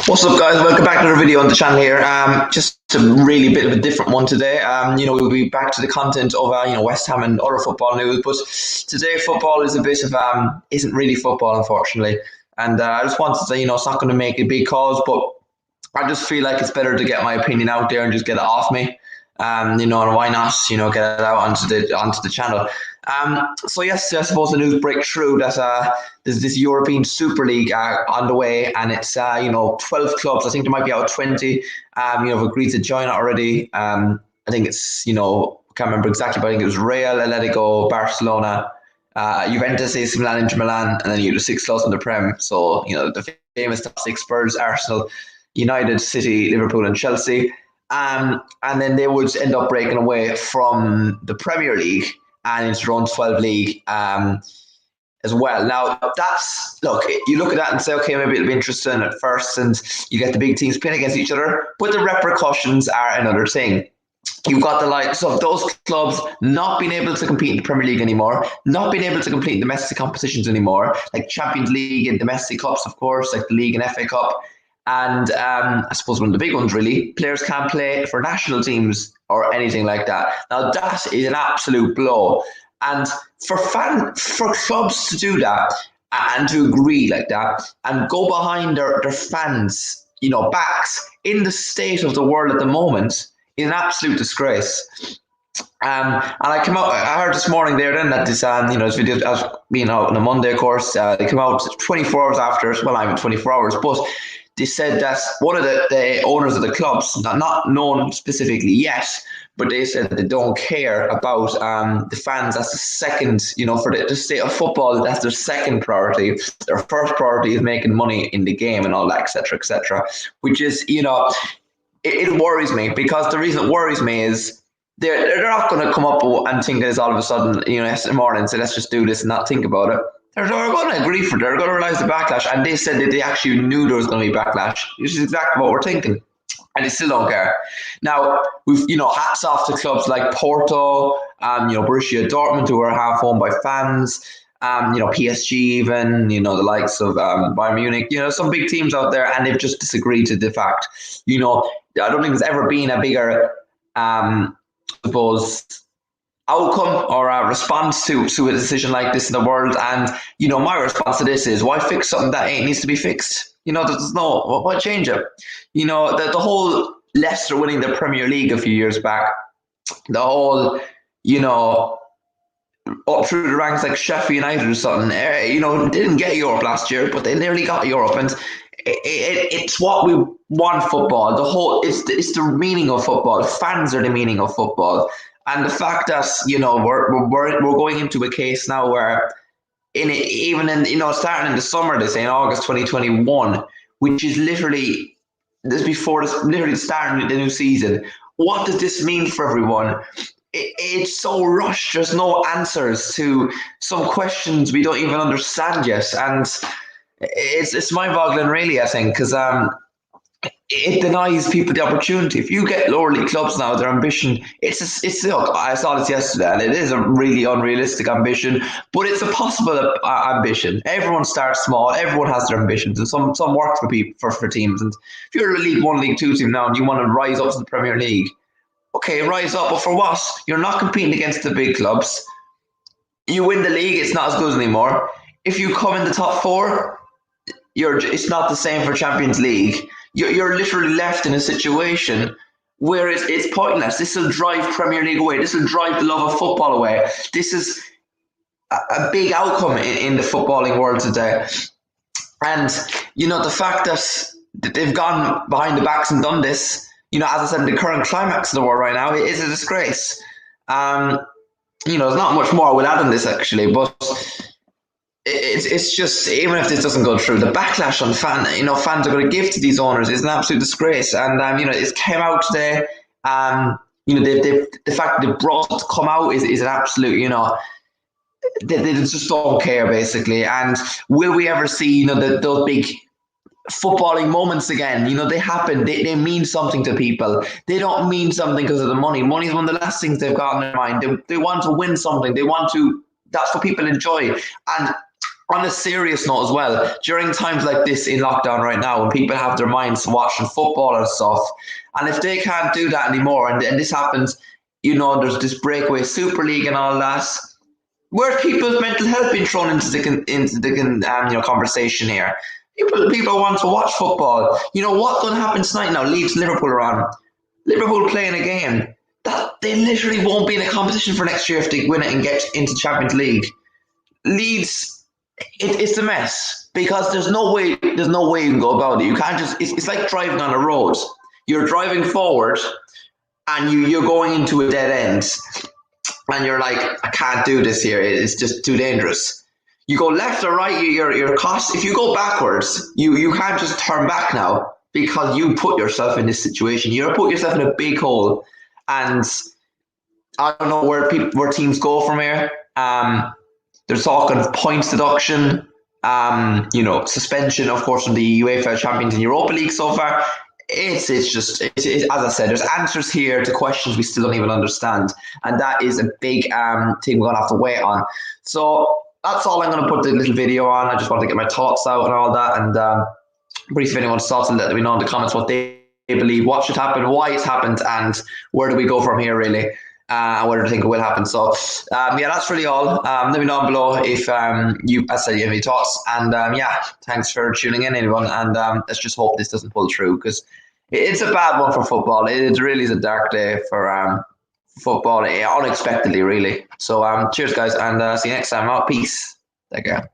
What's up, guys? Welcome back to another video on the channel here. Just a really bit of a different one today. We'll be back to the content of West Ham and other football news, but today football is a bit of isn't really football, unfortunately. And I just wanted to say, it's not going to make a big cause, but I just feel like it's better to get my opinion out there and just get it off me. And why not, get it out onto the channel. So yes, I suppose the news break through that there's this European Super League on the way, and it's 12 clubs. I think there might be out 20. Have agreed to join it already. I think it's I can't remember exactly, but I think it was Real, Atletico, Barcelona, Juventus, AC Milan, Inter Milan, and then you have the 6 clubs in the Prem. So the famous top 6: Spurs, Arsenal, United, City, Liverpool, and Chelsea. And then they would end up breaking away from the Premier League and into their own 12 league as well. Now, you look at that and say, okay, maybe it'll be interesting at first, and you get the big teams playing against each other, but the repercussions are another thing. You've got the likes of those clubs not being able to compete in the Premier League anymore, not being able to compete in domestic competitions anymore, like Champions League and domestic cups, of course, like the League and FA Cup. And I suppose one of the big ones, really, players can't play for national teams or anything like that. Now, that is an absolute blow. And for clubs to do that and to agree like that and go behind their fans, backs in the state of the world at the moment is an absolute disgrace. And I heard this morning there then that this this video as being out on a Monday, of course, they came out 24 hours after, well, not even 24 hours, but they said that one of the owners of the clubs, not known specifically yet, but they said that they don't care about the fans. That's the second, for the state of football, that's their second priority. Their first priority is making money in the game and all that, etc., which is, it worries me, because the reason it worries me is they're not going to come up and think this all of a sudden, yesterday morning and say, let's just do this and not think about it. They're going to agree for it. They're going to realize the backlash. And they said that they actually knew there was going to be backlash, which is exactly what we're thinking. And they still don't care. Now, we've, hats off to clubs like Porto, Borussia Dortmund, who are half owned by fans, PSG even, the likes of Bayern Munich, some big teams out there, and they've just disagreed to the fact. I don't think there's ever been a bigger, I suppose, outcome or a response to a decision like this in the world. And my response to this is, why fix something that ain't needs to be fixed? There's why change it? The whole Leicester winning the Premier League a few years back, the whole up through the ranks like Sheffield United or something, didn't get Europe last year, but they nearly got Europe. And it's what we want. Football, it's the meaning of football. Fans are the meaning of football. And the fact that we're going into a case now where starting in the summer, they say in August 2021, which is literally literally starting the new season. What does this mean for everyone? It's so rushed. There's no answers to some questions we don't even understand yet, and it's mind-boggling, really. I think because it denies people the opportunity. If you get lower league clubs now, their ambition, look, I saw this yesterday, and it is a really unrealistic ambition, but it's a possible ambition. Everyone starts small, everyone has their ambitions, and some work for teams. And if you're a League 1, League 2 team now, and you want to rise up to the Premier League, okay, rise up, but for what? You're not competing against the big clubs. You win the league, it's not as good anymore. If you come in the top 4, it's not the same for Champions League. You're literally left in a situation where it's pointless. This will drive Premier League away. This will drive the love of football away. This is a big outcome in the footballing world today. And, the fact that they've gone behind the backs and done this, as I said, the current climax of the war right now, it is a disgrace. There's not much more I would add on this, actually, but it's just, even if this doesn't go through, the backlash on fans are going to give to these owners is an absolute disgrace. And it came out today. The fact that they brought it to come out is an absolute, they just don't care, basically. And will we ever see those big footballing moments again? They happen. They mean something to people. They don't mean something because of the money. Money is one of the last things they've got in their mind. They want to win something. That's what people enjoy. And on a serious note as well, during times like this in lockdown right now, when people have their minds watching football and stuff, and if they can't do that anymore, and this happens, there's this breakaway Super League and all that. Where's people's mental health being thrown into the conversation here? People want to watch football. What's going to happen tonight now? Leeds Liverpool are on. Liverpool playing a game that they literally won't be in a competition for next year if they win it and get into Champions League. Leeds, it's a mess because there's no way you can go about it. You can't just. It's like driving on a road. You're driving forward, and you're going into a dead end, and you're like, I can't do this here. It's just too dangerous. You go left or right, your cost. If you go backwards, you can't just turn back now because you put yourself in this situation. You put yourself in a big hole, and I don't know where teams go from here. There's talk of points deduction, suspension, of course, from the UEFA Champions and Europa League so far. It's just, as I said, there's answers here to questions we still don't even understand. And that is a big thing we're going to have to wait on. So that's all I'm going to put the little video on. I just want to get my thoughts out and all that. And brief, if anyone's thoughts, and let me know in the comments what they believe, what should happen, why it's happened, and where do we go from here, really. And whether I think it will happen. So, that's really all. Let me know down below if you have any thoughts. And thanks for tuning in, everyone. And let's just hope this doesn't pull through because it's a bad one for football. It really is a dark day for football, unexpectedly, really. So, cheers, guys, and see you next time. Peace. Take care.